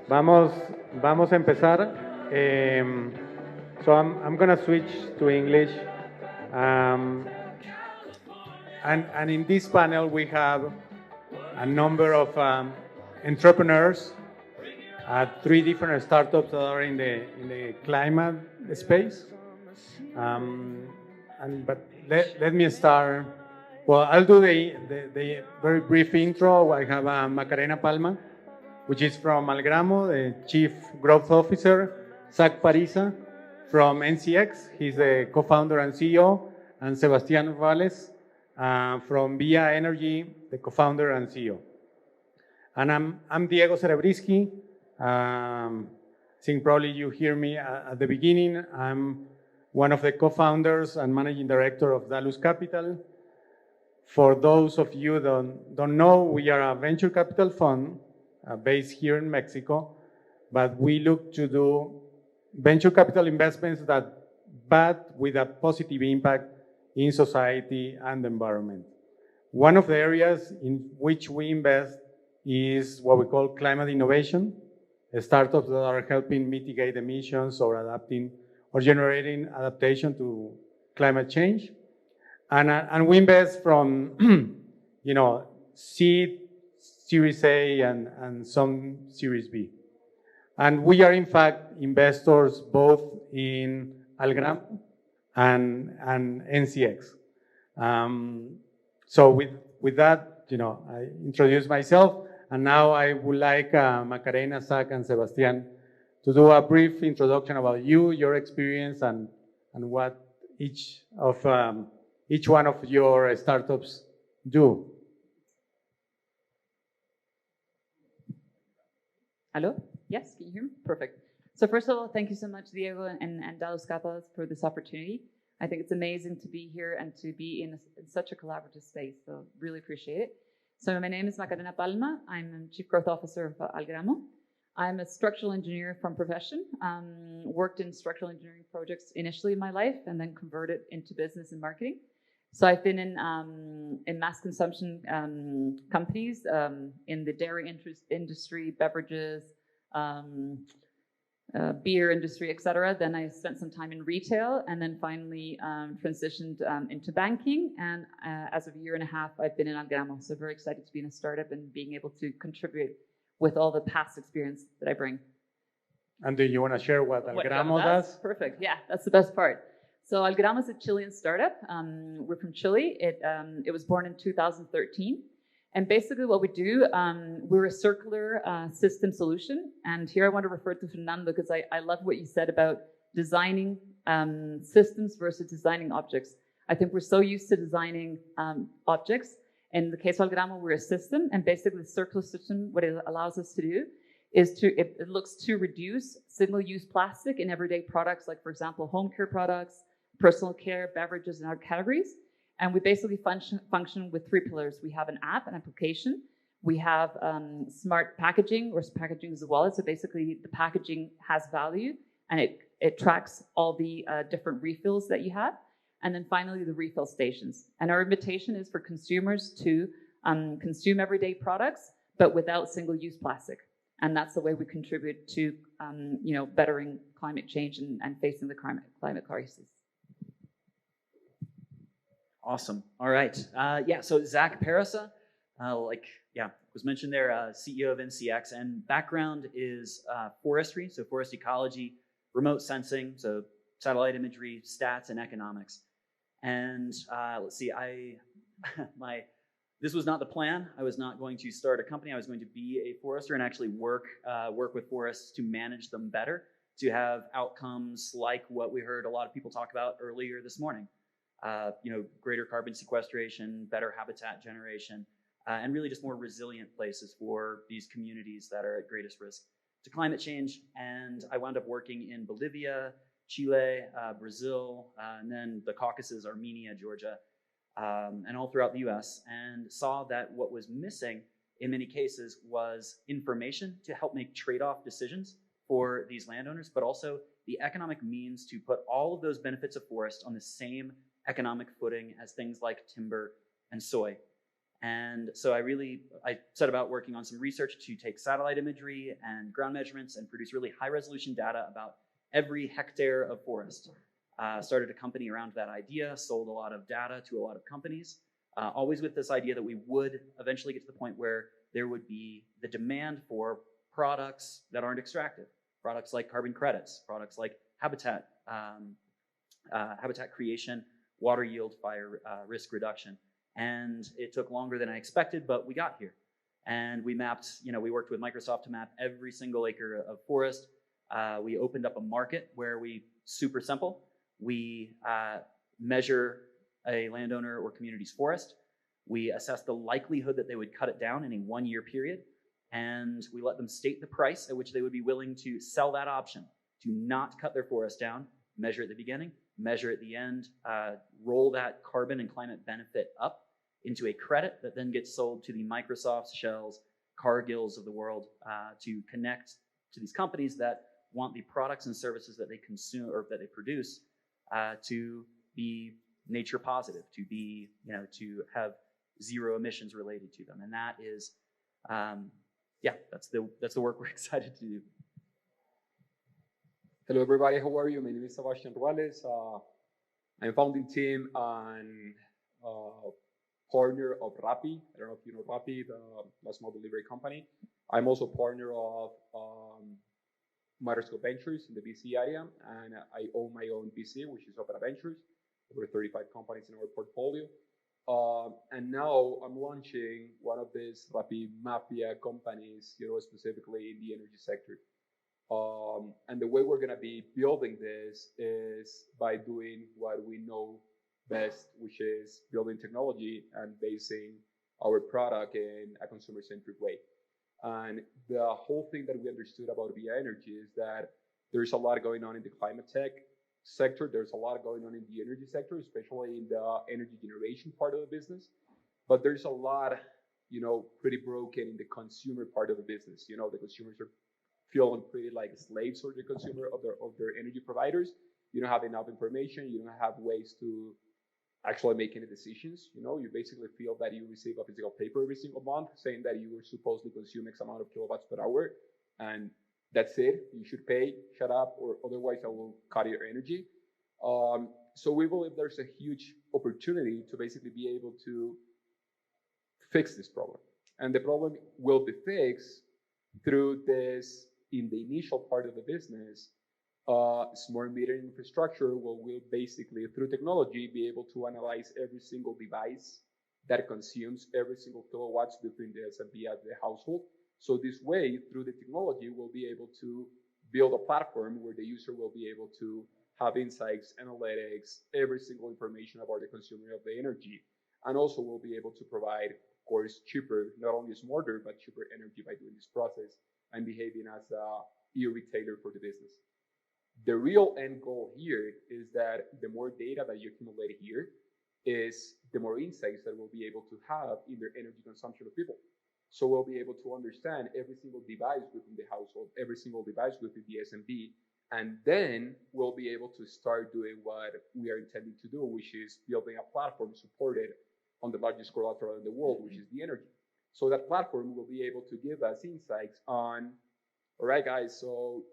Vamos, vamos a empezar. So I'm going to switch to English. Um, and in this panel, we have a number of entrepreneurs at three different startups that are in the climate space. But let me start. Well, I'll do the very brief intro. I have Macarena Palma, which is from Algramo, the Chief Growth Officer, Zack Parisa from NCX, he's the co-founder and CEO, and Sebastian Ruales from Via Energy, the co-founder and CEO. And I'm Diego Serebrisky. I think probably you hear me at the beginning. I'm one of the co-founders and managing director of Dalus Capital. For those of you that don't know, we are a venture capital fund based here in Mexico, but we look to do venture capital investments but with a positive impact in society and the environment. One of the areas in which we invest is what we call climate innovation, startups that are helping mitigate emissions or adapting or generating adaptation to climate change. And we invest from, seed, Series A, and some Series B. And we are, in fact, investors both in Algramo and NCX. So with that, I introduce myself, and now I would like Macarena, Zack, and Sebastian to do a brief introduction about you, your experience, and what each one of your startups do. Hello? Yes, can you hear me? Perfect. So first of all, thank you so much, Diego and Dalus Capital for this opportunity. I think it's amazing to be here and to be in such a collaborative space, so really appreciate it. So my name is Macarena Palma. I'm Chief Growth Officer of Algramo. I'm a structural engineer from profession, worked in structural engineering projects initially in my life and then converted into business and marketing. So I've been in mass consumption companies in the dairy industry, beverages, beer industry, etc. Then I spent some time in retail, and then finally transitioned into banking. And as of a year and a half, I've been in Algramo. So very excited to be in a startup and being able to contribute with all the past experience that I bring. And do you want to share what Algramo does? Perfect. Yeah, that's the best part. So Algramo is a Chilean startup. We're from Chile. It was born in 2013. And basically what we do, we're a circular system solution. And here I want to refer to Fernando because I love what you said about designing systems versus designing objects. I think we're so used to designing objects. In the case of Algramo, we're a system. And basically the circular system, what it allows us to do is it looks to reduce single-use plastic in everyday products, like, for example, home care products, personal care, beverages, and other categories. And we basically function with three pillars. We have an app, an application. We have smart packaging, or packaging is a wallet. So basically the packaging has value and it tracks all the different refills that you have. And then finally the refill stations. And our invitation is for consumers to consume everyday products, but without single-use plastic. And that's the way we contribute to bettering climate change and facing the climate crisis. Awesome. All right. So Zack Parisa, was mentioned there, CEO of NCX, and background is forestry, so forest ecology, remote sensing, so satellite imagery, stats, and economics. And this was not the plan. I was not going to start a company. I was going to be a forester and actually work with forests to manage them better, to have outcomes like what we heard a lot of people talk about earlier this morning. Greater carbon sequestration, better habitat generation, and really just more resilient places for these communities that are at greatest risk to climate change. And I wound up working in Bolivia, Chile, Brazil, and then the Caucasus, Armenia, Georgia, and all throughout the US, and saw that what was missing in many cases was information to help make trade-off decisions for these landowners, but also the economic means to put all of those benefits of forest on the same economic footing as things like timber and soy. And so I set about working on some research to take satellite imagery and ground measurements and produce really high resolution data about every hectare of forest. Started a company around that idea, sold a lot of data to a lot of companies, always with this idea that we would eventually get to the point where there would be the demand for products that aren't extractive, products like carbon credits, products like habitat creation, water yield, fire risk reduction. And it took longer than I expected, but we got here. And we mapped, we worked with Microsoft to map every single acre of forest. We opened up a market where super simple. We measure a landowner or community's forest. We assess the likelihood that they would cut it down in a 1-year period. And we let them state the price at which they would be willing to sell that option, to not cut their forest down, measure at the beginning, measure at the end, roll that carbon and climate benefit up into a credit that then gets sold to the Microsofts, Shells, Cargills of the world to connect to these companies that want the products and services that they consume or that they produce to be nature positive, to be, to have zero emissions related to them. And that is, that's the work we're excited to do. Hello, everybody. How are you? My name is Sebastian Ruales. I'm founding team and partner of Rappi. I don't know if you know Rappi, the last mile delivery company. I'm also partner of Moderator Ventures in the BC area, and I own my own VC, which is Opera Ventures. Over 35 companies in our portfolio. And now I'm launching one of these Rappi Mafia companies, specifically in the energy sector. And the way we're going to be building this is by doing what we know best, which is building technology and basing our product in a consumer-centric way. And the whole thing that we understood about VIA Energy is that there's a lot going on in the climate tech sector. There's a lot going on in the energy sector, especially in the energy generation part of the business. But there's a lot, pretty broken in the consumer part of the business. The consumers are feeling pretty like slaves for the consumer of their energy providers. You don't have enough information. You don't have ways to actually make any decisions. You basically feel that you receive a physical paper every single month saying that you were supposed to consume X amount of kilowatts per hour, and that's it. You should pay, shut up, or otherwise I will cut your energy. So we believe there's a huge opportunity to basically be able to fix this problem. And the problem will be fixed through this, in the initial part of the business, smart metering infrastructure, where we'll basically, through technology, be able to analyze every single device that consumes every single kilowatts between the S&P at the household. So this way, through the technology, we'll be able to build a platform where the user will be able to have insights, analytics, every single information about the consumer of the energy. And also we'll be able to provide, of course, cheaper, not only smarter, but cheaper energy by doing this process and behaving as a e-retailer for the business. The real end goal here is that the more data that you accumulate here is the more insights that we'll be able to have in their energy consumption of people. So we'll be able to understand every single device within the household, every single device within the S&P, and then we'll be able to start doing what we are intending to do, which is building a platform supported on the largest collateral in the world, which is the energy. So that platform will be able to give us insights on, all right, guys, so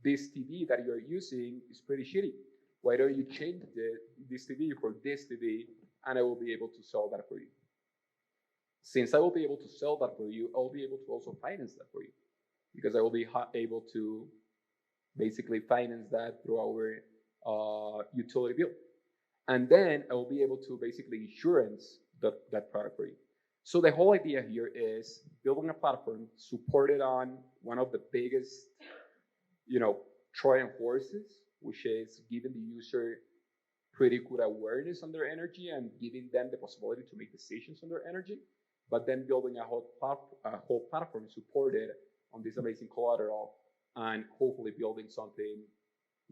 this TV that you're using is pretty shitty. Why don't you change this TV for this TV, and I will be able to sell that for you. Since I will be able to sell that for you, I'll be able to also finance that for you, because I will be able to basically finance that through our utility bill. And then I will be able to basically insurance that product for you. So the whole idea here is building a platform supported on one of the biggest, Trojan horses, which is giving the user pretty good awareness on their energy and giving them the possibility to make decisions on their energy, but then building a whole platform supported on this amazing collateral and hopefully building something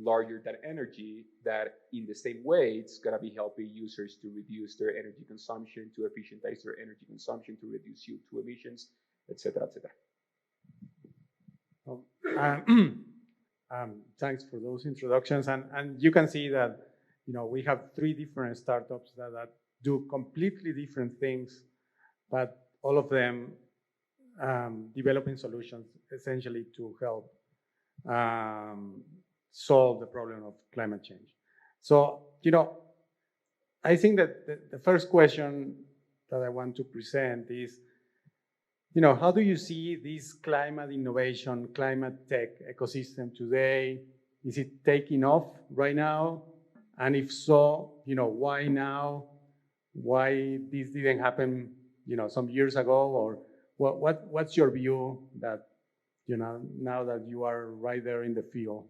larger than energy that in the same way, it's going to be helping users to reduce their energy consumption, to efficientize their energy consumption, to reduce CO2 emissions, et cetera, et cetera. Thanks for those introductions. And you can see that, we have 3 different startups that do completely different things. but all of them developing solutions essentially to help solve the problem of climate change. So, I think that the first question that I want to present is, how do you see this climate innovation, climate tech ecosystem today? Is it taking off right now? And if so, why now? Why this didn't happen, some years ago? Or what's your view that, now that you are right there in the field,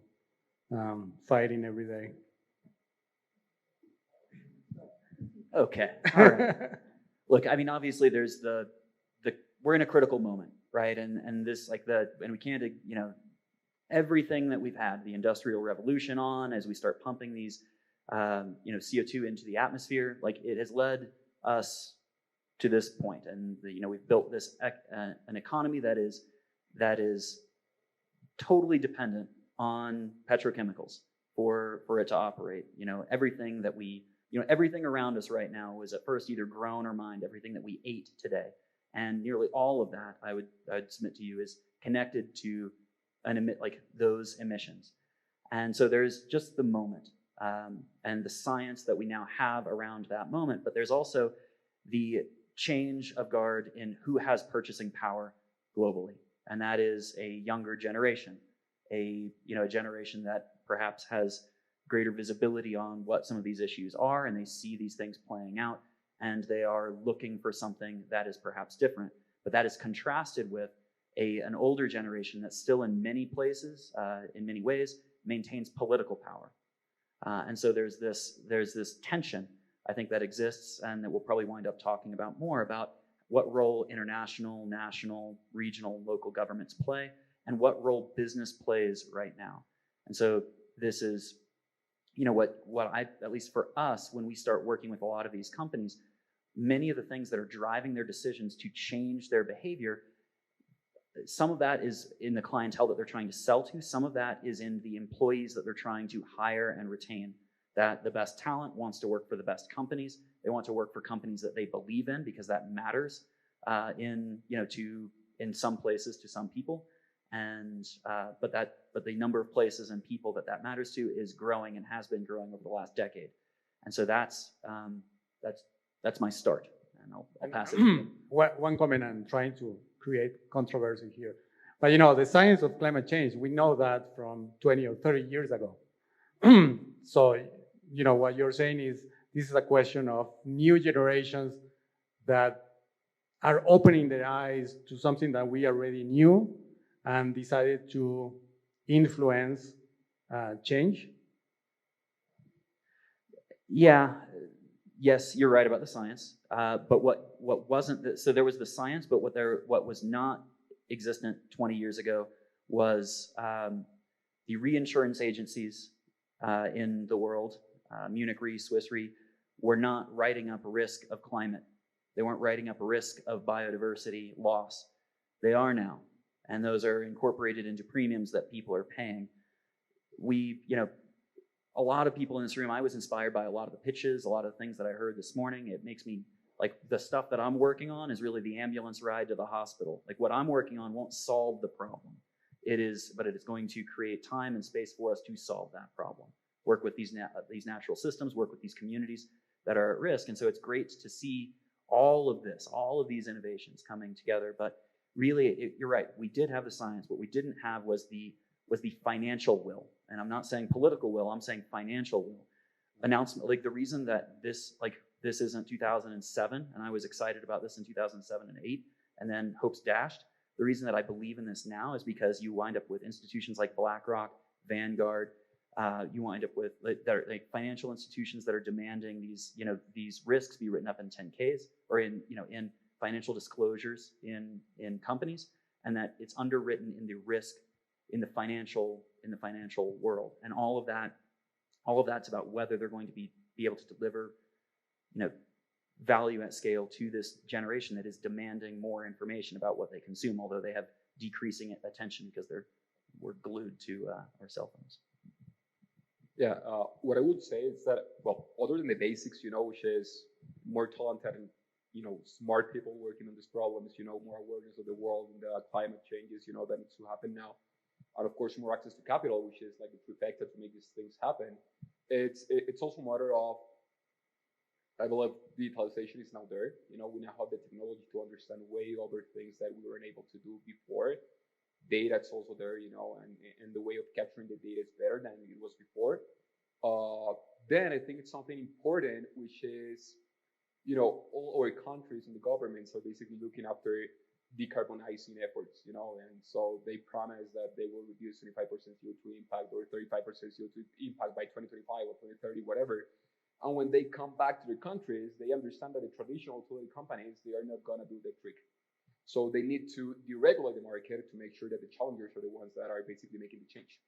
fighting every day? Okay. All right. Look, I mean, obviously, there's the we're in a critical moment, right? And this and we can't, everything that we've had the Industrial Revolution on as we start pumping these, CO2 into the atmosphere, it has led us to this point, and we've built this an economy that is totally dependent on petrochemicals for it to operate. Everything that we everything around us right now was at first either grown or mined. Everything that we ate today, and nearly all of that, I'd submit to you, is connected to those emissions. And so there's just the moment and the science that we now have around that moment, but there's also the change of guard in who has purchasing power globally, and that is a younger generation, a generation that perhaps has greater visibility on what some of these issues are, and they see these things playing out, and they are looking for something that is perhaps different. But that is contrasted with an older generation that still in many places, in many ways, maintains political power. And so there's this tension, I think, that exists, and that we'll probably wind up talking about more about what role international, national, regional, local governments play, and what role business plays right now. And so this is, what I, at least for us, when we start working with a lot of these companies, many of the things that are driving their decisions to change their behavior, some of that is in the clientele that they're trying to sell to. Some of that is in the employees that they're trying to hire and retain. That the best talent wants to work for the best companies. They want to work for companies that they believe in, because that matters in some places to some people. And but the number of places and people that matters to is growing and has been growing over the last decade. And so that's my start, and I'll pass it to you. One comment, I'm trying to create controversy here, but the science of climate change, we know that from 20 or 30 years ago. So what you're saying is this is a question of new generations that are opening their eyes to something that we already knew and decided to influence change. Yeah. Yes, you're right about the science. But what wasn't so there was the science, but what was not existent 20 years ago was the reinsurance agencies in the world, Munich Re, Swiss Re, were not writing up risk of climate. They weren't writing up risk of biodiversity loss. They are now, and those are incorporated into premiums that people are paying. A lot of people in this room, I was inspired by a lot of the pitches, a lot of the things that I heard this morning. It makes me, the stuff that I'm working on is really the ambulance ride to the hospital. What I'm working on won't solve the problem. But it is going to create time and space for us to solve that problem. Work with these natural systems, work with these communities that are at risk. And so it's great to see all of these innovations coming together. But really, you're right, we did have the science. What we didn't have was the financial will. And I'm not saying political will, I'm saying financial will. Announcement, the reason that this isn't 2007, and I was excited about this in 2007 and 8, and then hopes dashed. The reason that I believe in this now is because you wind up with institutions like BlackRock, Vanguard. You wind up with financial institutions that are demanding these risks be written up in 10Ks or in financial disclosures in companies, and that it's underwritten in the risk in the financial world. And all of that's about whether they're going to be able to deliver value at scale to this generation that is demanding more information about what they consume, although they have decreasing attention because we're glued to our cell phones. Yeah, what I would say is that, well, other than the basics, which is more talented and smart people working on these problems, more awareness of the world and the climate changes, that needs to happen now. And of course, more access to capital, which is like the trifecta to make these things happen. It's also a matter of, I believe digitalization is now there. We now have the technology to understand way other things that we weren't able to do before. Data is also there, and the way of capturing the data is better than it was before. Then I think it's something important, which is, all our countries and the governments are basically looking after decarbonizing efforts, and so they promise that they will reduce 25% CO2 impact or 35% CO2 impact by 2025 or 2030, whatever. And when they come back to their countries, they understand that the traditional utility companies, they are not going to do the trick. So they need to deregulate the market to make sure that the challengers are the ones that are basically making the change.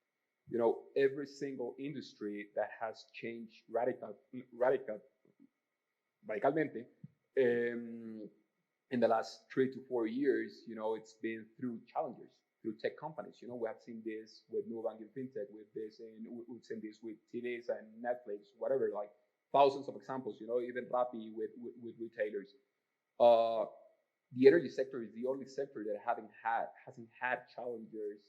Every single industry that has changed radicalmente in the last 3 to 4 years, it's been through challengers, through tech companies. We have seen this with Nubank and FinTech, we've seen this with TVs and Netflix, whatever, like thousands of examples, even Rappi with retailers. The energy sector is the only sector that hasn't had challengers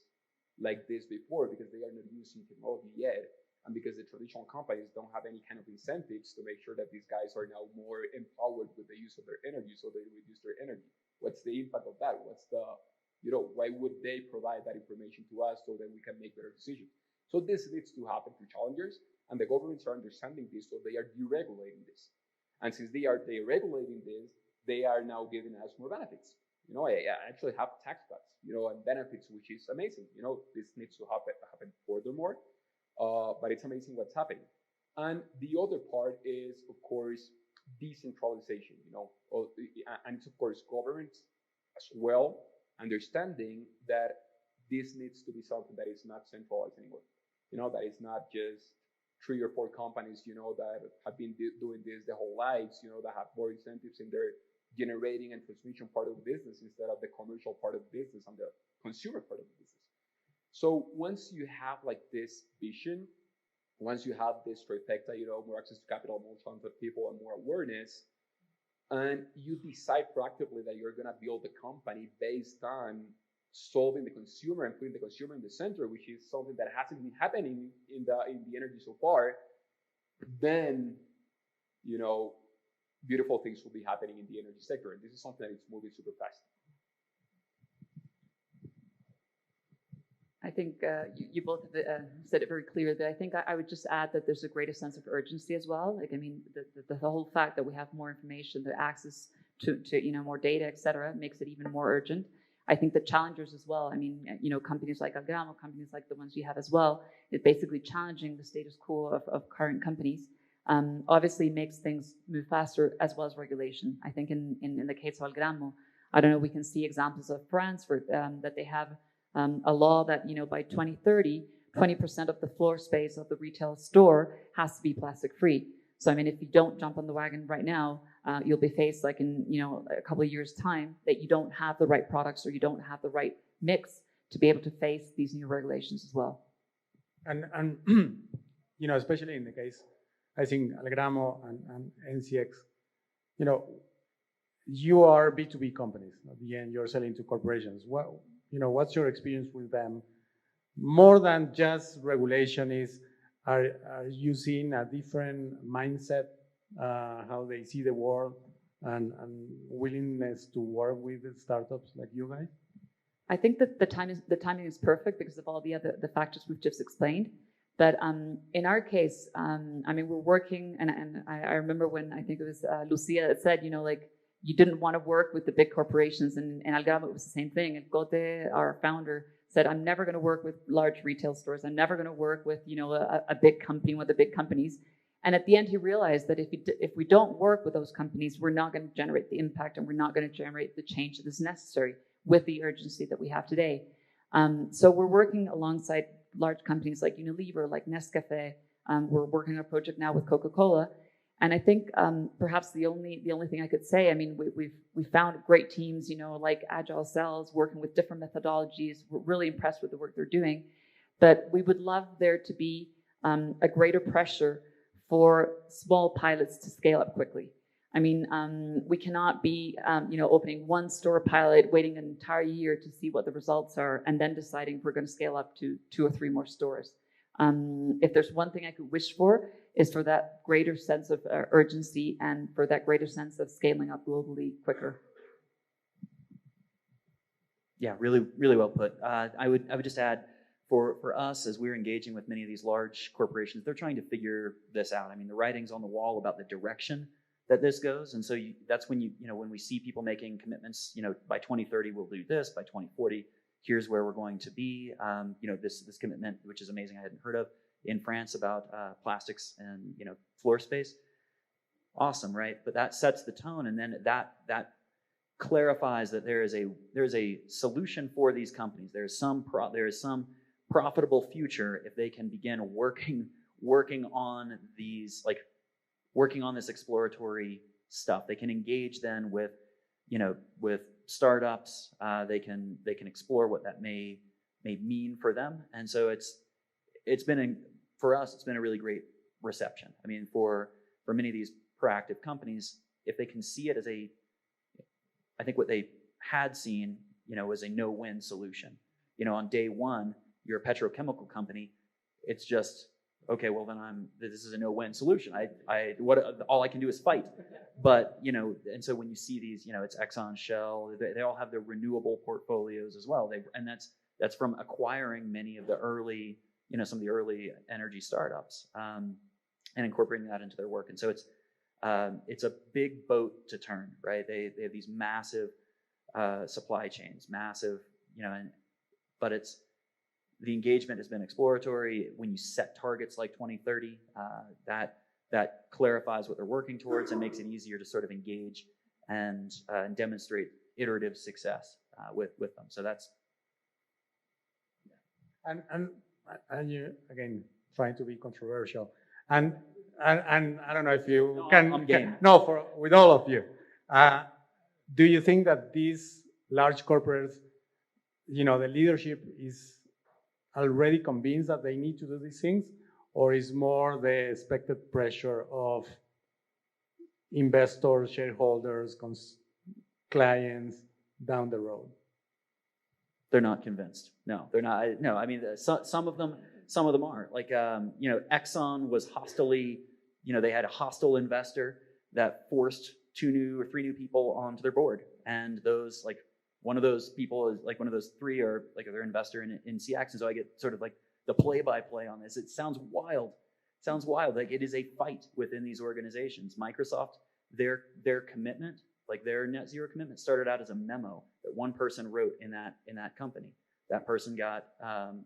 like this before, because they are not using technology yet, and because the traditional companies don't have any kind of incentives to make sure that these guys are now more empowered with the use of their energy, so they reduce their energy. What's the impact of that? Why would they provide that information to us so that we can make better decisions? So this needs to happen through challengers, and the governments are understanding this, so they are deregulating this. And since they are deregulating this, they are now giving us more benefits. I actually have tax cuts, and benefits, which is amazing. This needs to happen furthermore, but it's amazing what's happening. And the other part is, of course, decentralization, and it's, of course, governments as well, understanding that this needs to be something that is not centralized anymore. That is not just 3 or 4 companies, that have been doing this their whole lives, that have more incentives in their generating and transmission part of the business instead of the commercial part of the business and the consumer part of the business. So once you have like this vision, once you have this trifecta, more access to capital, more talented people, and more awareness, and you decide proactively that you're going to build a company based on solving the consumer and putting the consumer in the center, which is something that hasn't been happening in the energy so far, then, beautiful things will be happening in the energy sector. And this is something that is moving super fast. I think you both said it very clear. That I think I would just add that there's a greater sense of urgency as well. The whole fact that we have more information, the access to more data, et cetera, makes it even more urgent. I think the challengers as well. Companies like Algramo, companies like the ones you have as well, it's basically challenging the status quo of current companies. Obviously makes things move faster, as well as regulation. I think in the case of Algramo, I don't know, we can see examples of France where that they have a law that by 2030, 20% of the floor space of the retail store has to be plastic free. So if you don't jump on the wagon right now, you'll be faced like in a couple of years' time that you don't have the right products or you don't have the right mix to be able to face these new regulations as well. And especially in the case, I think Algramo and NCX, you are B2B companies. At the end, you're selling to corporations. What's your experience with them? More than just regulation are you seeing a different mindset, how they see the world, and willingness to work with startups like you guys? I think that the timing is perfect because of all the factors we've just explained. But in our case, we're working, and I remember when I think it was Lucia that said, you didn't want to work with the big corporations, and Algramo, it was the same thing. And Gote, our founder, said, I'm never going to work with large retail stores. I'm never going to work with, a big company, one of the big companies. And at the end, he realized that if we don't work with those companies, we're not going to generate the impact, and we're not going to generate the change that is necessary with the urgency that we have today. So we're working alongside large companies like Unilever, like Nescafe. We're working on a project now with Coca-Cola. And I think perhaps the only thing I could say, we found great teams, like Agile Cells, working with different methodologies. We're really impressed with the work they're doing. But we would love there to be a greater pressure for small pilots to scale up quickly. I mean, we cannot be, opening one store pilot, waiting an entire year to see what the results are, and then deciding if we're going to scale up to 2 or 3 more stores. If there's one thing I could wish for, is for that greater sense of urgency and for that greater sense of scaling up globally quicker. Yeah, really, really well put. I would just add, for us, as we're engaging with many of these large corporations, they're trying to figure this out. I mean, the writing's on the wall about the direction that this goes, and so that's when when we see people making commitments. By 2030 we'll do this. By 2040, here's where we're going to be. This commitment, which is amazing, I hadn't heard of in France about plastics and floor space. Awesome, right? But that sets the tone, and then that clarifies that there is a solution for these companies. There is some profitable future if they can begin working on these, like working on this exploratory stuff. They can engage then with startups. They can explore what that may mean for them. And so for us it's been a really great reception. I mean, for many of these proactive companies, if they can see it as I think what they had seen, was a no-win solution. On day one, you're a petrochemical company. It's just, okay, well then this is a no-win solution. All I can do is fight. But, and so when you see these, it's Exxon, Shell, they all have their renewable portfolios as well. And that's from acquiring many of the early, some of the early energy startups, and incorporating that into their work. And so it's a big boat to turn, right? They have these massive supply chains, massive, but the engagement has been exploratory. When you set targets like 2030, that clarifies what they're working towards and makes it easier to sort of engage and demonstrate iterative success with them. So that's. And you again trying to be controversial, and I don't know if you can. With all of you, do you think that these large corporates, the leadership is already convinced that they need to do these things, or is more the expected pressure of investors, shareholders, clients down the road? They're not convinced. No, they're not. No, I mean, some of them are. Like, Exxon was hostily, they had a hostile investor that forced 2 new or 3 new people onto their board, and those, like, one of those people is like one of those 3 are like their investor in CX, and so I get sort of like the play-by-play on this. It sounds wild. Like it is a fight within these organizations. Microsoft, their commitment, like their net zero commitment, started out as a memo that one person wrote in that company. That person got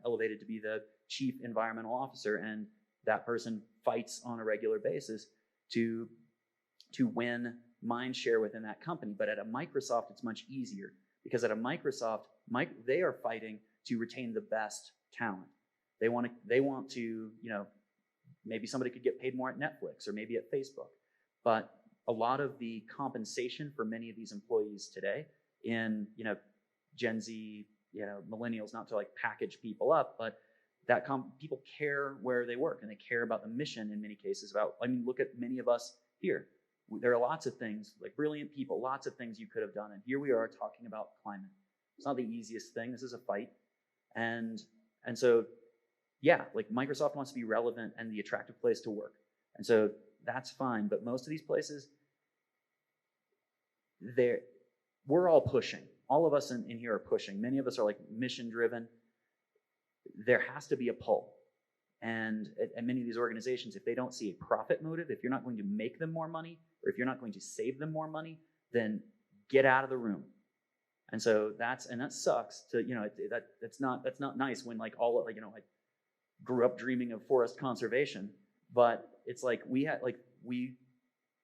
elevated to be the chief environmental officer, and that person fights on a regular basis to win mind share within that company. But at a Microsoft, it's much easier, because at a Microsoft, they are fighting to retain the best talent. They want to, maybe somebody could get paid more at Netflix or maybe at Facebook. But a lot of the compensation for many of these employees today in, Gen Z, millennials, not to like package people up, but that people care where they work, and they care about the mission in many cases. Look at many of us here. There are lots of things, like brilliant people, lots of things you could have done. And here we are talking about climate. It's not the easiest thing. This is a fight. And so, yeah, like Microsoft wants to be relevant and the attractive place to work. And so that's fine. But most of these places, we're all pushing. All of us in here are pushing. Many of us are like mission driven. There has to be a pull. And many of these organizations, if they don't see a profit motive, if you're not going to make them more money, or if you're not going to save them more money, then get out of the room. And so that sucks to, that's not nice when like I grew up dreaming of forest conservation, but it's like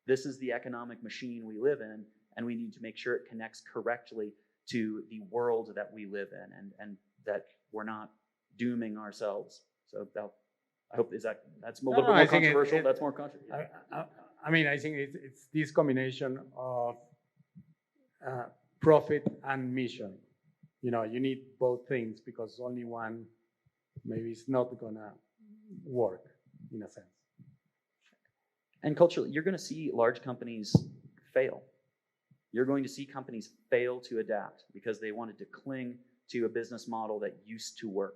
this is the economic machine we live in, and we need to make sure it connects correctly to the world that we live in, and that we're not dooming ourselves. So I hope that's a little bit more controversial. That's more controversial. I mean, I think it's this combination of profit and mission. You need both things, because only one maybe is not gonna work in a sense. And culturally, you're going to see large companies fail. You're going to see companies fail to adapt because they wanted to cling to a business model that used to work,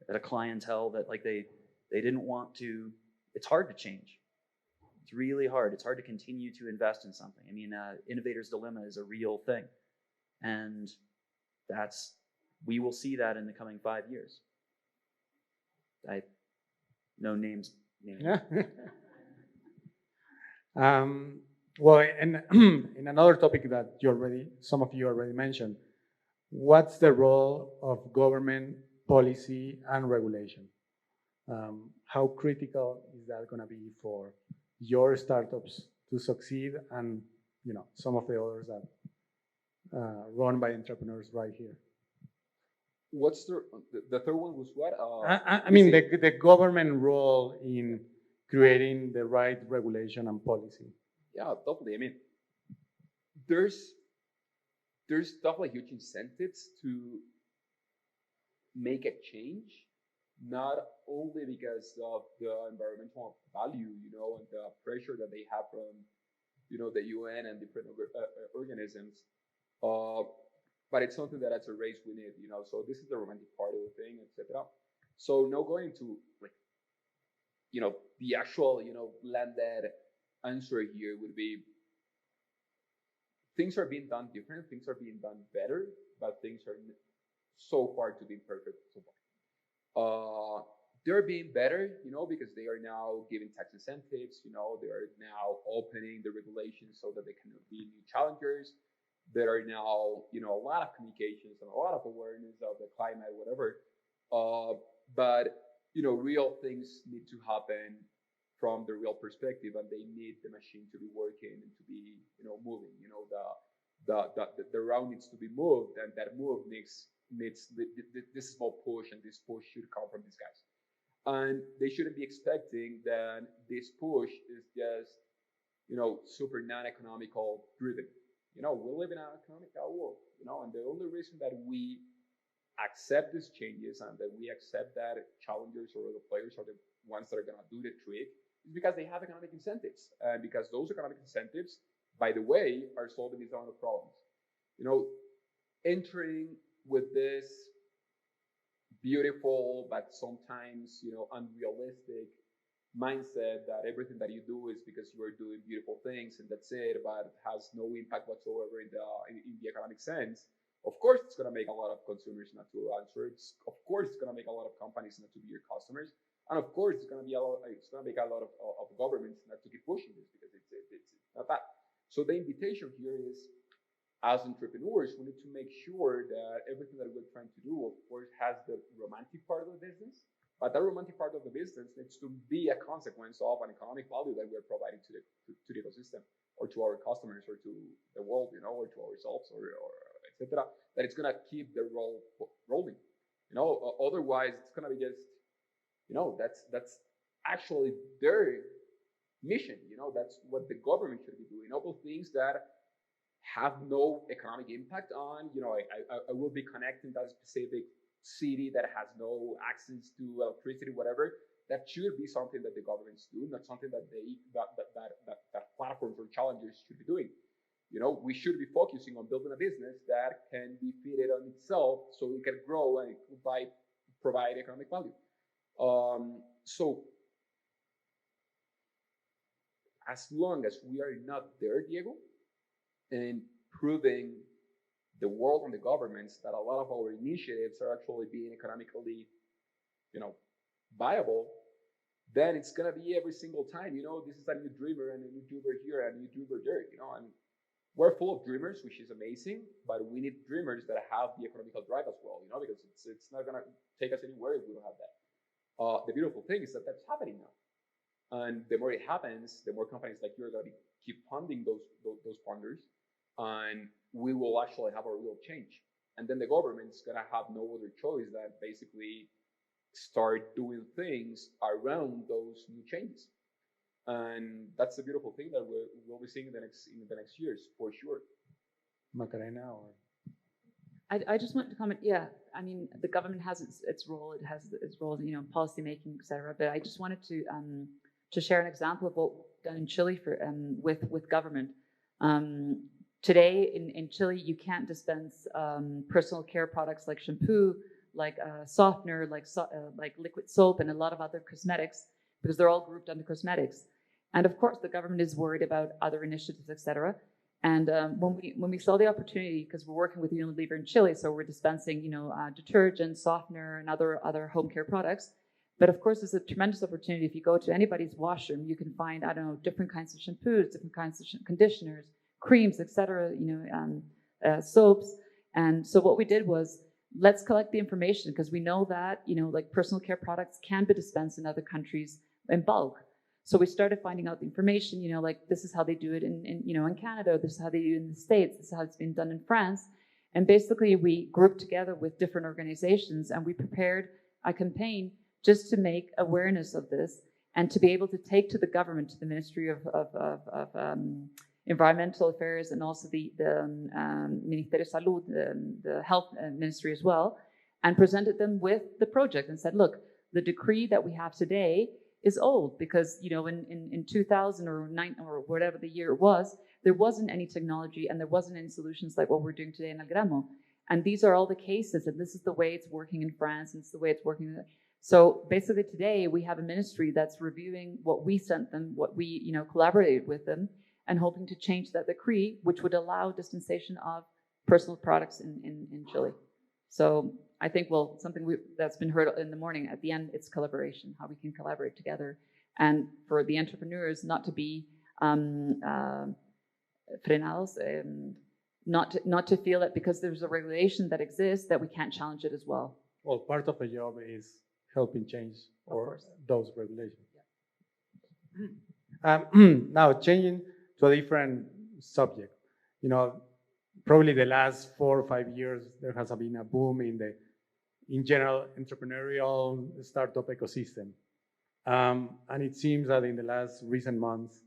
at a clientele that they didn't want to. It's hard to change. It's really hard. It's hard to continue to invest in something. I mean, innovator's dilemma is a real thing, and we will see that in the coming 5 years. No names. Yeah. Well, and in another topic that some of you already mentioned, what's the role of government policy and regulation? How critical is that going to be for your startups to succeed, and some of the others that run by entrepreneurs right here? What's the third one was what? I mean the government role in creating the right regulation and policy. Yeah, definitely. I mean, there's definitely huge incentives to make a change, not only because of the environmental value, and the pressure that they have from, the UN and different organisms, but it's something that as a race we need, So this is the romantic part of the thing, etc. So now going to the actual, landed answer here would be things are being done different, things are being done better, but things are so far to be perfect so far. They're being better, because they are now giving tax incentives, they are now opening the regulations so that they can be new challengers. There are now, a lot of communications and a lot of awareness of the climate, whatever. But, real things need to happen from the real perspective, and they need the machine to be working and to be, moving. The round needs to be moved, and that move needs this small push, and this push should come from these guys. And they shouldn't be expecting that this push is just, super non-economical driven. We live in an economical world, and the only reason that we accept these changes and that we accept that challengers or the players are the ones that are going to do the trick is because they have economic incentives. And because those economic incentives, by the way, are solving these other problems. Entering with this beautiful but sometimes, unrealistic mindset that everything that you do is because you are doing beautiful things and that's it, but it has no impact whatsoever in the economic sense. Of course, it's going to make a lot of consumers not to answer. Of course, it's going to make a lot of companies not to be your customers, and of course, it's going to make a lot of governments not to keep pushing this because it's not that. So the invitation here is, as entrepreneurs, we need to make sure that everything that we're trying to do, of course, has the romantic part of the business. But that romantic part of the business needs to be a consequence of an economic value that we're providing to the ecosystem, or to our customers, or to the world, or to ourselves, or etc. That it's gonna keep the roll rolling. Otherwise it's gonna be just, that's actually their mission. That's what the government should be doing. All those things that have no economic impact on, I will be connecting that specific city that has no access to electricity, whatever. That should be something that the governments do, not something that that platforms or challengers should be doing. We should be focusing on building a business that can be fitted on itself, so it can grow and provide economic value. So as long as we are not there, Diego, and proving the world and the governments that a lot of our initiatives are actually being economically, viable, then it's gonna be every single time, this is a new dreamer and a new YouTuber here and a new YouTuber there, and we're full of dreamers, which is amazing, but we need dreamers that have the economical drive as well, because it's not gonna take us anywhere if we don't have that. The beautiful thing is that that's happening now, and the more it happens, the more companies like you are gonna keep funding those funders, and we will actually have a real change. And then the government's gonna have no other choice than basically start doing things around those new changes. And that's the beautiful thing that we'll be seeing in the next years, for sure. Macarena, or? I just want to comment. Yeah, I mean, the government has its role. It has its role in policy making, etc. But I just wanted to share an example of what we've done in Chile with government. Today in Chile, you can't dispense personal care products like shampoo, like softener, like liquid soap, and a lot of other cosmetics, because they're all grouped under cosmetics. And of course, the government is worried about other initiatives, etc. And when we saw the opportunity, because we're working with Unilever in Chile, so we're dispensing, detergent, softener, and other home care products. But of course, it's a tremendous opportunity. If you go to anybody's washroom, you can find, I don't know, different kinds of shampoos, different kinds of conditioners, creams, etc. Soaps. And so what we did was, let's collect the information, because we know that, like personal care products can be dispensed in other countries in bulk. So we started finding out the information, like this is how they do it in Canada, this is how they do it in the States, this is how it's been done in France. And basically we grouped together with different organizations and we prepared a campaign just to make awareness of this and to be able to take to the government, to the Ministry of Environmental Affairs, and also the Ministerio de Salud, the Health Ministry as well, and presented them with the project and said, look, the decree that we have today is old, because in 2000 or 9 or whatever the year it was, there wasn't any technology and there wasn't any solutions like what we're doing today in Algramo. And these are all the cases, and this is the way it's working in France, and it's the way it's working. So basically today we have a ministry that's reviewing what we sent them, what we collaborated with them, and hoping to change that decree, which would allow dispensation of personal products in Chile. So I think, something that's been heard in the morning, at the end, it's collaboration, how we can collaborate together. And for the entrepreneurs not to be frenados, not to feel that because there's a regulation that exists that we can't challenge it as well. Well, part of the job is helping change those regulations. Yeah. Now, changing to a different subject, probably the last 4 or 5 years, there has been a boom in general entrepreneurial startup ecosystem. And it seems that in the last recent months,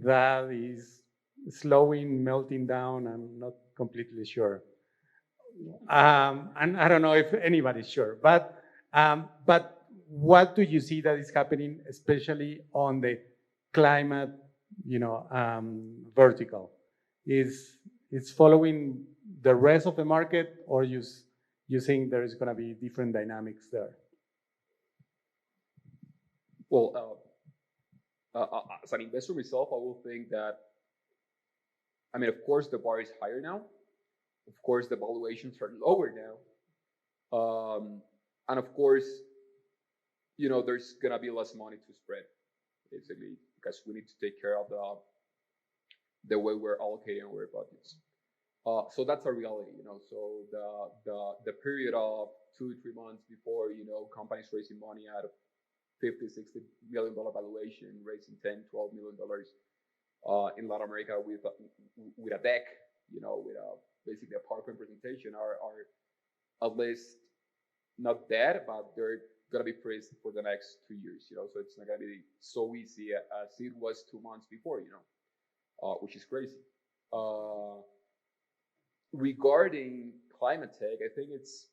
that is slowing, melting down. I'm not completely sure. And I don't know if anybody's sure, but what do you see that is happening, especially on the climate, vertical? Is it's following the rest of the market, or you think there is going to be different dynamics there? Well, as an investor myself, I will think that, of course, the bar is higher now. Of course, the valuations are lower now. And of course, there's going to be less money to spread, basically, because we need to take care of the way we're allocating our budgets. So that's a reality, So the period of 2 to 3 months before, companies raising money at a $50-60 million valuation, raising $10-12 million in Latin America with a deck, with basically a PowerPoint presentation, are at least not dead, but they're gonna be praised for the next 2 years, So it's not gonna be so easy as it was 2 months before, which is crazy. Regarding climate tech, I think it's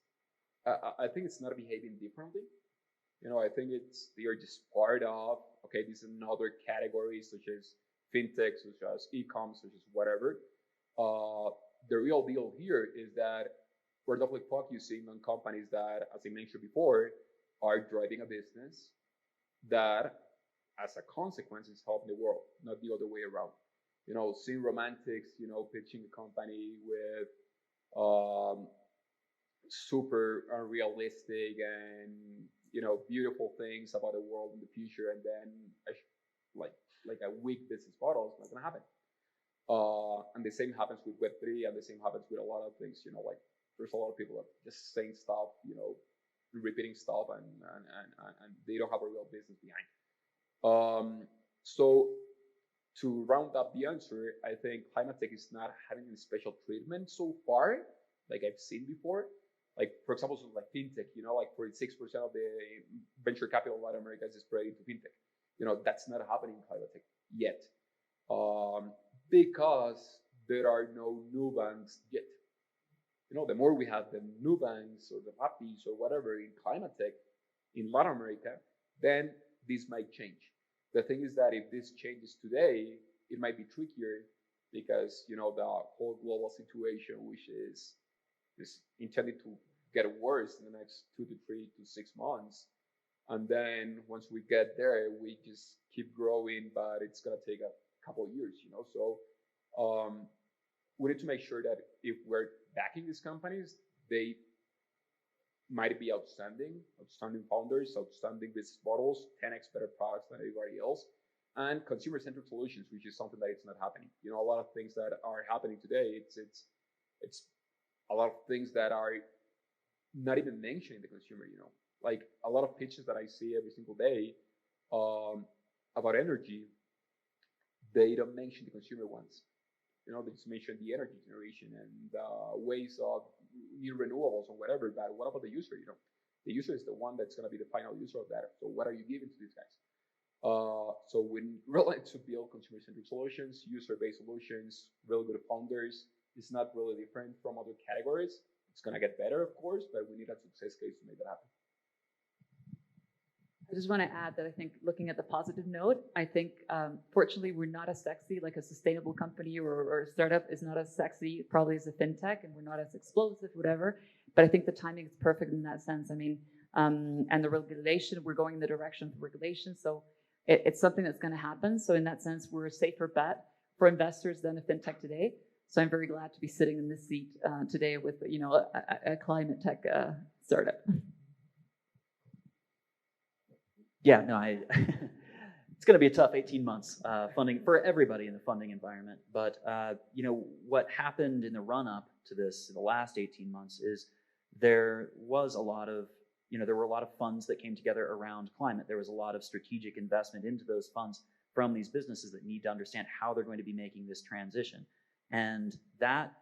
not behaving differently. I think they are just part of, this is another category, such as fintech, such as e-com, such as whatever. The real deal here is that we're definitely focusing on companies that, as I mentioned before, are driving a business that, as a consequence, is helping the world, not the other way around. Seeing romantics, pitching a company with super unrealistic and beautiful things about the world in the future, and then like a weak business model, it's not gonna happen. And the same happens with Web3, and the same happens with a lot of things. Like there's a lot of people that just saying stuff, repeating stuff, and they don't have a real business behind. So to round up the answer, I think climate tech is not having any special treatment so far, like I've seen before. Like, for example, so like fintech, like 46% of the venture capital in Latin America is spread into fintech. That's not happening in climate tech yet, because there are no new banks yet. The more we have the new banks or the Papis or whatever in climate tech in Latin America, then this might change. The thing is that if this changes today, it might be trickier because the whole global situation, which is intended to get worse in the next 2 to 3 to 6 months. And then once we get there, we just keep growing, but it's gonna take a couple of years, So we need to make sure that if we're backing these companies, they might be outstanding founders, outstanding business models, 10x better products than everybody else, and consumer-centric solutions, which is something that it's not happening. A lot of things that are happening today, it's a lot of things that are not even mentioning the consumer. Like a lot of pitches that I see every single day about energy, they don't mention the consumer ones. They just mention the energy generation and ways of new renewables or whatever. But what about the user? The user is the one that's going to be the final user of that. So what are you giving to these guys? So we really like to build consumer-centric solutions, user-based solutions, really good founders. It's not really different from other categories. It's going to get better, of course, but we need a success case to make that happen. I just want to add that I think looking at the positive note, I think fortunately we're not as sexy, like a sustainable company or a startup is not as sexy probably as a fintech, and we're not as explosive, whatever. But I think the timing is perfect in that sense. I mean, and the regulation, we're going in the direction of regulation. So it's something that's going to happen. So in that sense, we're a safer bet for investors than a fintech today. So I'm very glad to be sitting in this seat today with, a climate tech startup. Yeah, no, it's going to be a tough 18 months funding for everybody in the funding environment. But, what happened in the run-up to this, the last 18 months, is there was a lot of, there were a lot of funds that came together around climate. There was a lot of strategic investment into those funds from these businesses that need to understand how they're going to be making this transition. And that,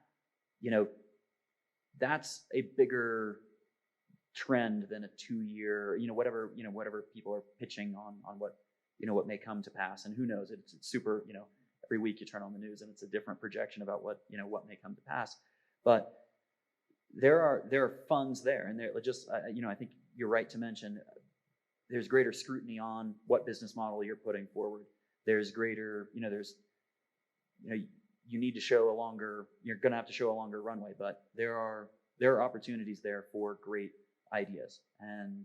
that's a bigger trend than a 2-year, whatever people are pitching on what, what may come to pass. And who knows, it's super, every week you turn on the news and it's a different projection about what what may come to pass. But there are funds there, and there just, I think you're right to mention there's greater scrutiny on what business model you're putting forward. There's greater, you need to show you're going to have to show a longer runway, but there are opportunities there for great ideas, and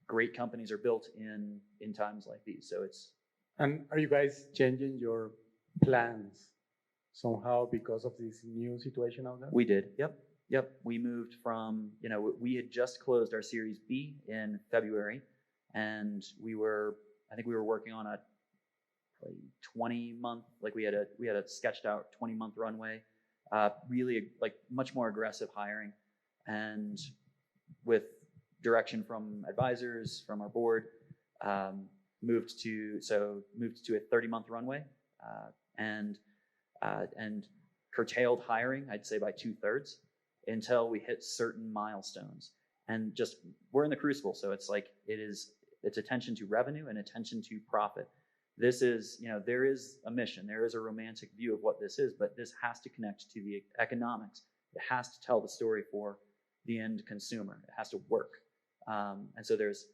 great companies are built in times like these. So it's. And are you guys changing your plans somehow because of this new situation out there? We did. Yep. We moved from, we had just closed our Series B in February, and I think we were working on a 20-month, like we had a sketched out 20-month runway, really like much more aggressive hiring, and with direction from advisors, from our board, moved to a 30-month runway, and curtailed hiring, I'd say by 2/3, until we hit certain milestones. And just, we're in the crucible, so it's like it's attention to revenue and attention to profit. This is, there is a mission, there is a romantic view of what this is, but this has to connect to the economics. It has to tell the story for the end consumer. It has to work. And so there's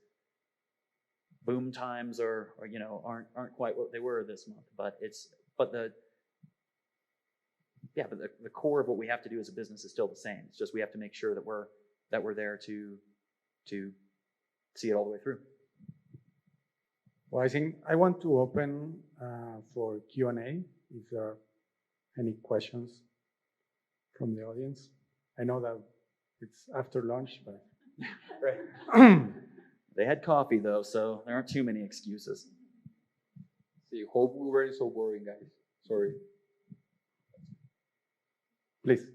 boom times aren't quite what they were this month, but the core of what we have to do as a business is still the same. It's just we have to make sure that we're there to see it all the way through. Well, I think I want to open for Q&A if there are any questions from the audience. I know that it's after lunch, but right. They had coffee though, so there aren't too many excuses. See, hope we weren't so boring, guys. Sorry. Please.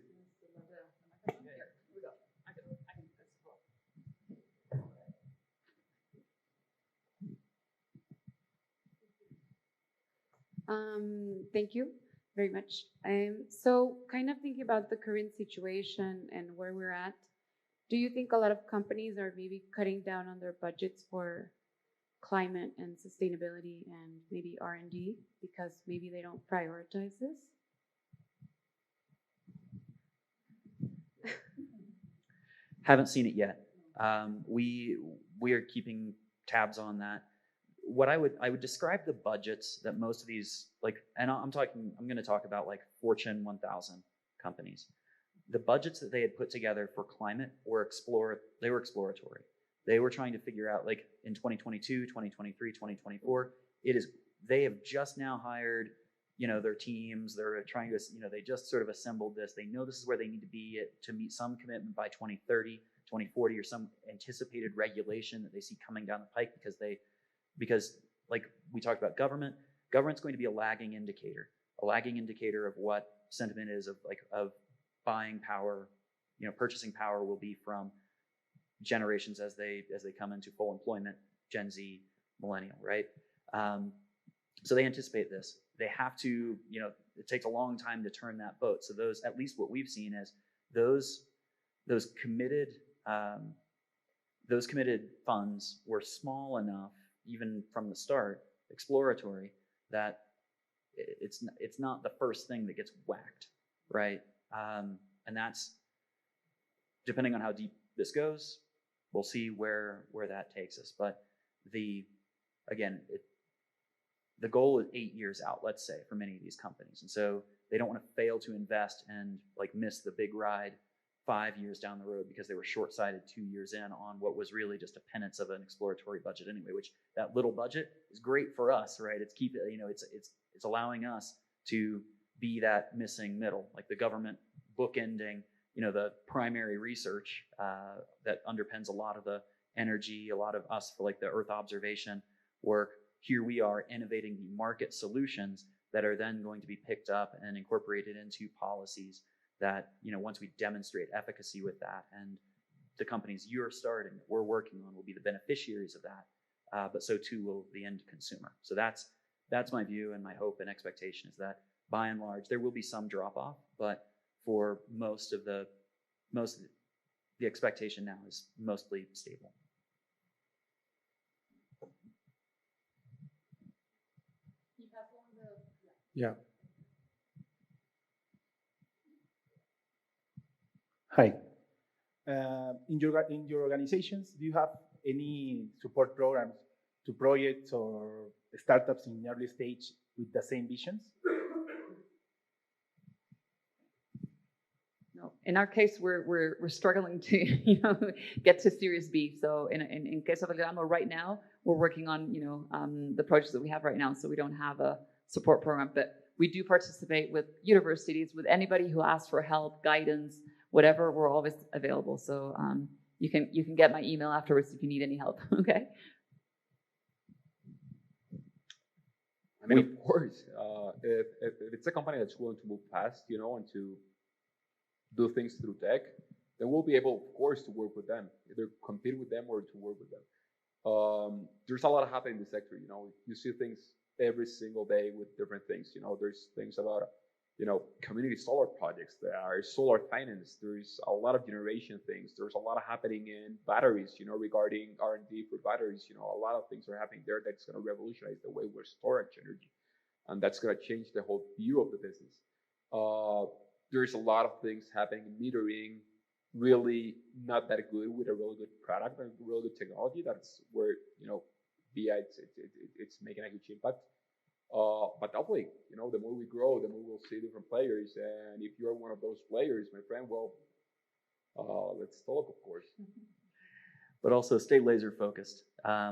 Thank you very much. So kind of thinking about the current situation and where we're at, do you think a lot of companies are maybe cutting down on their budgets for climate and sustainability and maybe R&D because maybe they don't prioritize this? Haven't seen it yet. We are keeping tabs on that. what I would describe the budgets that most of these, like, and I'm going to talk about like Fortune 1000 companies. The budgets that they had put together for climate were exploratory. They were trying to figure out, like, in 2022, 2023, 2024, they have just now hired, their teams. They're trying to, they just sort of assembled this. They know this is where they need to be to meet some commitment by 2030, 2040, or some anticipated regulation that they see coming down the pike, because like we talked about government's going to be a lagging indicator of what sentiment is of buying power, purchasing power will be from generations as they come into full employment, Gen Z, millennial, right? So they anticipate this. They have to, it takes a long time to turn that boat. So those, at least what we've seen is those committed funds were small enough, even from the start, exploratory, that it's not the first thing that gets whacked, right? And that's, depending on how deep this goes, we'll see where that takes us. But the goal is 8 years out, let's say, for many of these companies. And so they don't want to fail to invest and like miss the big ride 5 years down the road because they were short-sighted 2 years in on what was really just a penance of an exploratory budget anyway, which that little budget is great for us, right? It's allowing us to be that missing middle, like the government bookending, the primary research that underpins a lot of the energy, a lot of us for like the Earth observation work. Here we are innovating the market solutions that are then going to be picked up and incorporated into policies that, once we demonstrate efficacy with that, and the companies you're starting, that we're working on, will be the beneficiaries of that, but so too will the end consumer. So that's my view, and my hope and expectation is that by and large there will be some drop off, but for most of the expectation now is mostly stable. Yeah. Hi. In your organizations, do you have any support programs to projects or startups in early stage with the same visions? No. In our case, we're struggling to get to Series B. So in case of Algramo right now, we're working on the projects that we have right now. So we don't have a support program, but we do participate with universities, with anybody who asks for help, guidance, whatever. We're always available. So you can get my email afterwards if you need any help. Okay. I mean, of course, if it's a company that's willing to move fast, and to do things through tech, then we'll be able, of course, to work with them, either compete with them or to work with them. There's a lot happening in the sector. You see things every single day with different things. There's things about, community solar projects. There are solar finance. There's a lot of generation things. There's a lot happening in batteries, regarding R&D for batteries. A lot of things are happening there that's going to revolutionize the way we store energy. And that's going to change the whole view of the business. There's a lot of things happening in metering, really not that good with a really good product and really good technology. That's where, BI, it's making a huge impact. But definitely, the more we grow, the more we'll see different players. And if you're one of those players, my friend, well, let's talk, of course. But also stay laser focused. I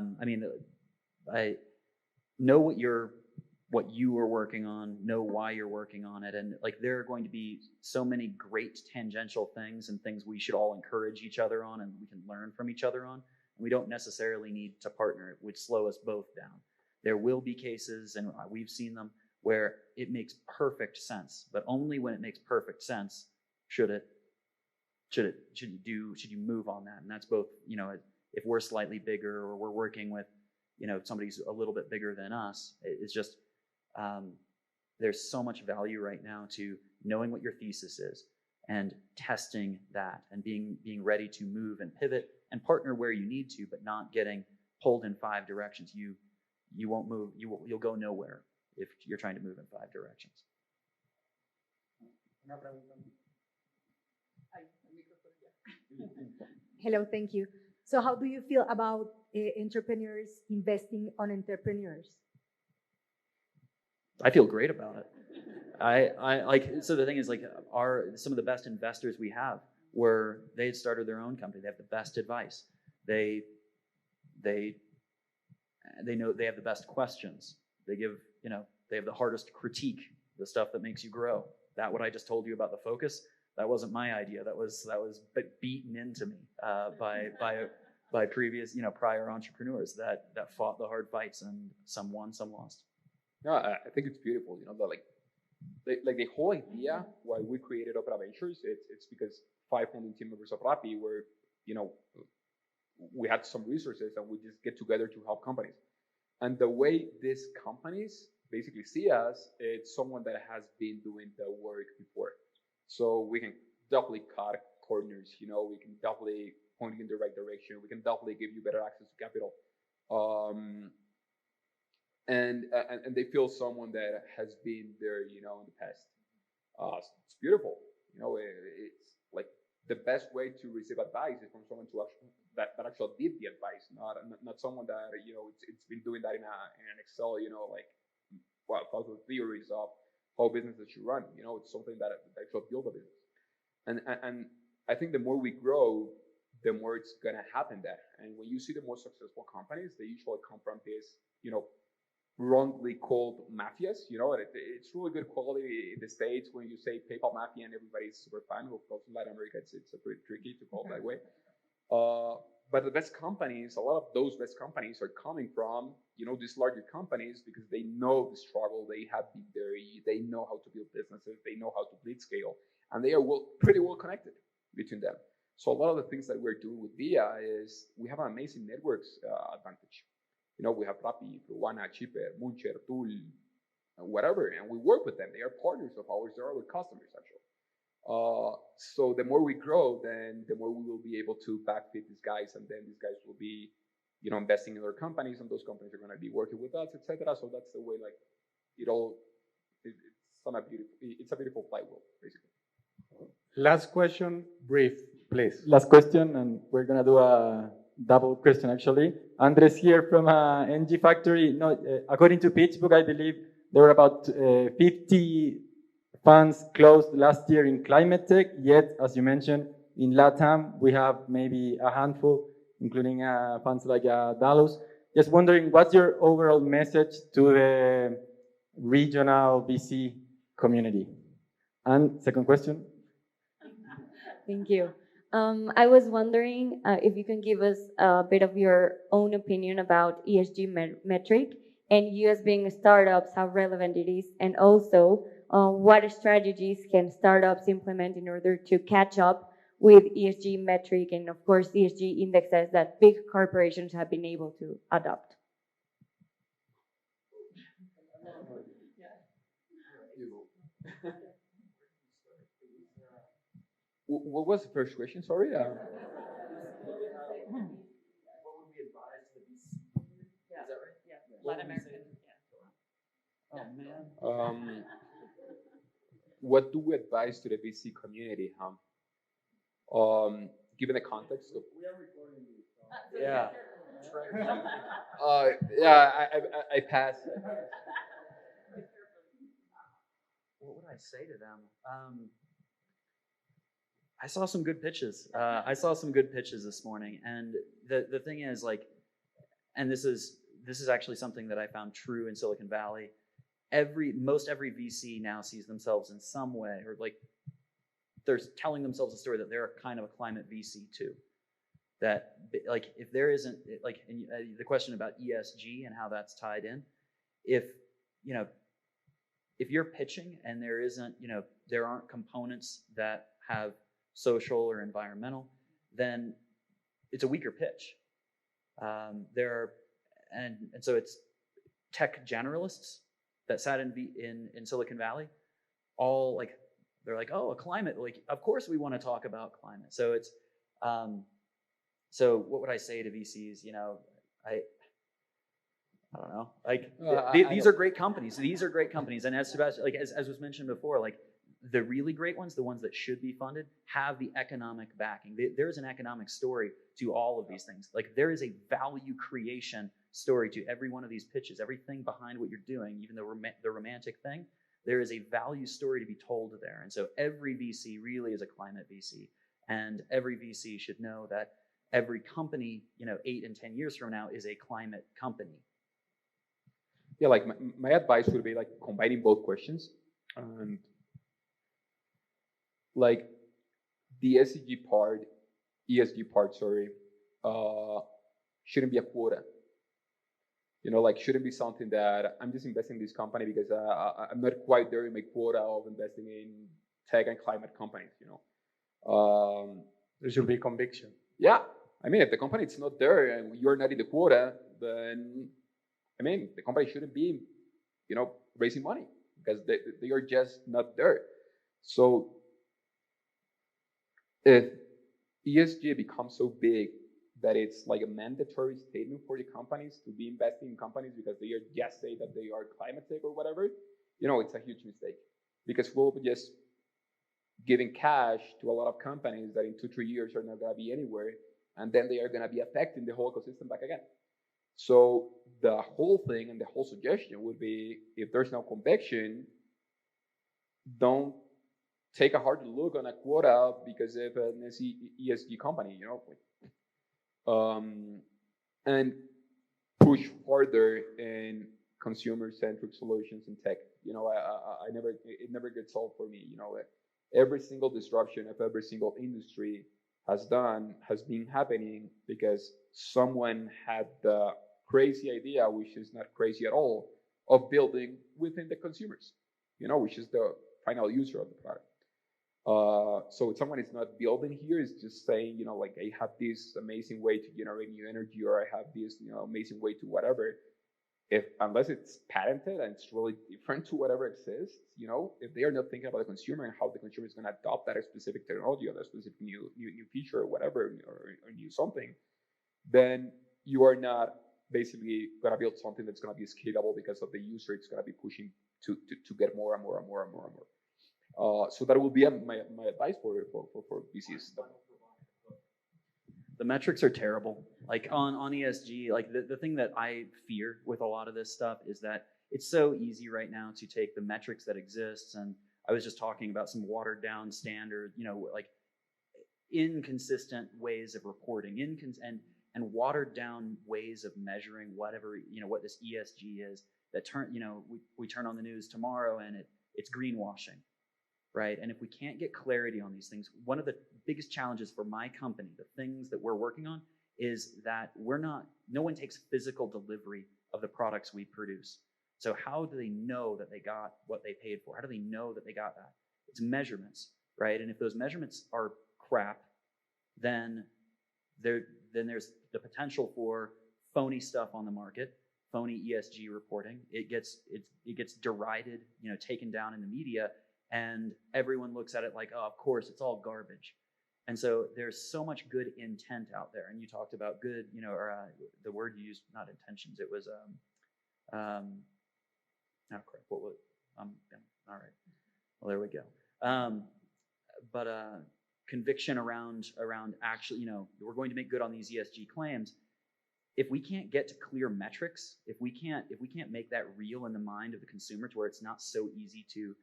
know what you are working on, know why you're working on it. And like, there are going to be so many great tangential things and things we should all encourage each other on and we can learn from each other on. And we don't necessarily need to partner. It would slow us both down. There will be cases, and we've seen them, where it makes perfect sense, but only when it makes perfect sense should you move on that. And that's both, if we're slightly bigger or we're working with, somebody who's a little bit bigger than us. It's just, there's so much value right now to knowing what your thesis is and testing that and being ready to move and pivot and partner where you need to, but not getting pulled in 5 directions. You won't move. You'll go nowhere if you're trying to move in 5 directions. Hello, thank you. So how do you feel about entrepreneurs investing on entrepreneurs? I feel great about it. I like, so the thing is, like, some of the best investors we have they had started their own company. They have the best advice. They know they have the best questions. They have the hardest critique, the stuff that makes you grow. That what I just told you about the focus, that wasn't my idea. That was beaten into me by previous, prior entrepreneurs that fought the hard fights, and some won, some lost. No, I think it's beautiful. That like the whole idea why we created Opera Ventures, it's because 5 founding team members of Rappi were, we had some resources and we just get together to help companies. And the way these companies basically see us, it's someone that has been doing the work before. So we can definitely cut corners, we can definitely point you in the right direction. We can definitely give you better access to capital. And they feel someone that has been there, in the past. It's beautiful. It's like the best way to receive advice is from someone that actually did the advice, not someone that it's been doing that in an Excel, thousands of theories of how businesses should run. It's something that actually build a business. And I think the more we grow, the more it's gonna happen that. And when you see the more successful companies, they usually come from this, wrongly called mafias. It's really good quality in the States when you say PayPal mafia and everybody's super fan. Of course, in Latin America, it's pretty tricky to call it that way. But the best companies, a lot of those best companies are coming from, these larger companies because they know the struggle, they have been there, they know how to build businesses, they know how to blitz scale, and they are pretty well connected between them. So a lot of the things that we're doing with VIA is we have an amazing networks advantage. We have Rappi, Fruana, Chipper, Muncher, Tool, whatever, and we work with them. They are partners of ours. They are our customers, actually. So the more we grow, then the more we will be able to backfit these guys, and then these guys will be, investing in their companies, and those companies are going to be working with us, etc. So that's the way, like, it's a beautiful flywheel, basically. Last question, brief, please. Last question, and we're gonna do a double question actually. Andres here from NG Factory. No, according to PitchBook, I believe there were about 50 funds closed last year in climate tech. Yet, as you mentioned, in LATAM we have maybe a handful, including funds like Dalus. Just wondering, what's your overall message to the regional VC community? And second question. Thank you. I was wondering if you can give us a bit of your own opinion about ESG metric, and you as being startups, how relevant it is, and also what strategies can startups implement in order to catch up with ESG metric and, of course, ESG indexes that big corporations have been able to adopt. What was the first question? Sorry. What would we advise to the VC? Yeah. Is that right? Yeah. Latin American. Yeah. Oh man. What do we advise to the VC community? Given the context of. We are recording these. Yeah. I pass. What would I say to them? I saw some good pitches. This morning, and the thing is, like, and this is actually something that I found true in Silicon Valley. Most every VC now sees themselves in some way, or like they're telling themselves a story that they're kind of a climate VC too. That, like, if there isn't, like, the question about ESG and how that's tied in, if you're pitching and there isn't, there aren't components that have social or environmental, then it's a weaker pitch. And so it's tech generalists that sat in Silicon Valley, all like, they're like, oh, a climate, like, of course we want to talk about climate. So it's so what would I say to VCs? I don't know. Like, these are great companies. These are great companies, and as Sebastian, like, as was mentioned before, like, the really great ones, the ones that should be funded, have the economic backing. There's an economic story to all of these things. Like there is a value creation story to every one of these pitches, everything behind what you're doing, even the romantic thing, there is a value story to be told there. And so every VC really is a climate VC. And every VC should know that every company, 8 and 10 years from now is a climate company. Yeah, like my advice would be like combining both questions. And like the ESG part, shouldn't be a quota. Like shouldn't be something that I'm just investing in this company because I'm not quite there in my quota of investing in tech and climate companies. There should be conviction. Yeah, I mean, if the company is not there and you're not in the quota, then the company shouldn't be, raising money because they are just not there. So if ESG becomes so big that it's like a mandatory statement for the companies to be investing in companies because they are just say that they are climate tech or whatever, it's a huge mistake because we'll be just giving cash to a lot of companies that in 2-3 years are not going to be anywhere, and then they are going to be affecting the whole ecosystem back again. So the whole thing and the whole suggestion would be, if there's no conviction, don't take a hard look on a quota because of an ESG company, and push further in consumer-centric solutions in tech. It never gets solved for me. Every single disruption of every single industry has been happening because someone had the crazy idea, which is not crazy at all, of building within the consumers, which is the final user of the product. So if someone is not building here, is just saying, like I have this amazing way to generate new energy, or I have this, amazing way to whatever. Unless it's patented and it's really different to whatever exists, if they are not thinking about the consumer and how the consumer is going to adopt that specific technology or that specific new feature or whatever, or new something, then you are not basically going to build something that's going to be scalable because of the user. It's going to be pushing to get more and more and more and more and more. So that will be my advice for VCs. The metrics are terrible. Like on ESG, like the thing that I fear with a lot of this stuff is that it's so easy right now to take the metrics that exist. And I was just talking about some watered down standard, like inconsistent ways of reporting, and watered down ways of measuring whatever, what this ESG is, that we turn on the news tomorrow and it's greenwashing. Right? And if we can't get clarity on these things, one of the biggest challenges for my company, the things that we're working on, is that no one takes physical delivery of the products we produce. So how do they know that they got what they paid for? How do they know that they got that? It's measurements, right? And if those measurements are crap, then there's the potential for phony stuff on the market, phony ESG reporting. It gets derided, taken down in the media. And everyone looks at it like, oh, of course, it's all garbage. And so there's so much good intent out there. And you talked about good, the word you used, not intentions. It was, oh crap, what was, all right. Well, there we go. But conviction around actually, we're going to make good on these ESG claims. If we can't get to clear metrics, if we can't make that real in the mind of the consumer to where it's not so easy to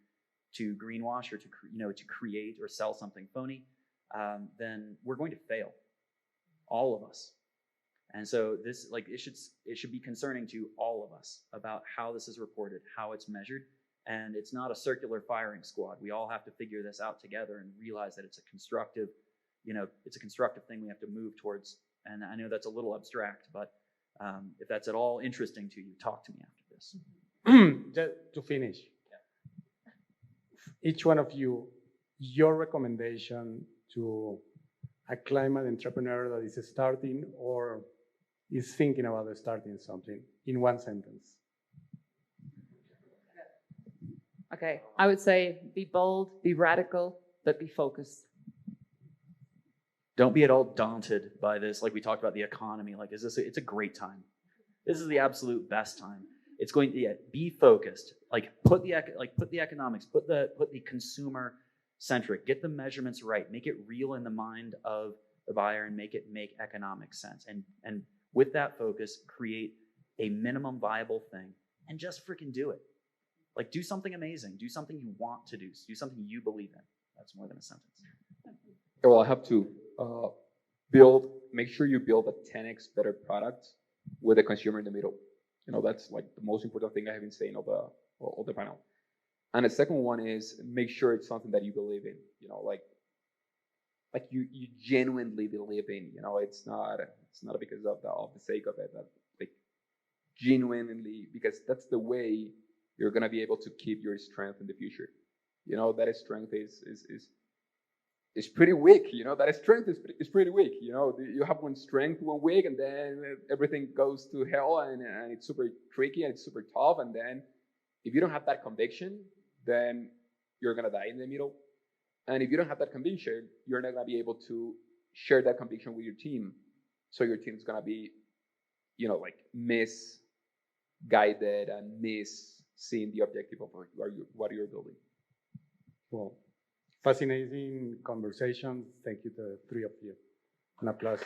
greenwash or to create or sell something phony, then we're going to fail, all of us. And so this, it should be concerning to all of us about how this is reported, how it's measured, and it's not a circular firing squad. We all have to figure this out together and realize that it's a constructive thing we have to move towards. And I know that's a little abstract, but if that's at all interesting to you, talk to me after this. Just to finish. Each one of you, your recommendation to a climate entrepreneur that is starting or is thinking about starting something in one sentence. Okay, I would say be bold, be radical, but be focused. Don't be at all daunted by this. Like we talked about the economy. Like, it's a great time. This is the absolute best time. It's going to be focused. Like put the economics, put the consumer centric. Get the measurements right. Make it real in the mind of the buyer and make it make economic sense. And with that focus, create a minimum viable thing and just freaking do it. Like do something amazing. Do something you want to do. Do something you believe in. That's more than a sentence. Well, I have to make sure you build a 10x better product with the consumer in the middle. That's like the most important thing I have been saying all the panel. And the second one is make sure it's something that you believe in. Like you genuinely believe in. It's not because of the sake of it. Like genuinely, because that's the way you're gonna be able to keep your strength in the future. That strength is pretty weak. That strength is pretty weak. You have one strength 1 week, and then everything goes to hell, and it's super tricky and it's super tough. And then if you don't have that conviction, then you're gonna die in the middle. And if you don't have that conviction, you're not gonna be able to share that conviction with your team. So your team's gonna be, like misguided and seeing the objective of what you're building. Well, fascinating conversation. Thank you to the three of you. An applause.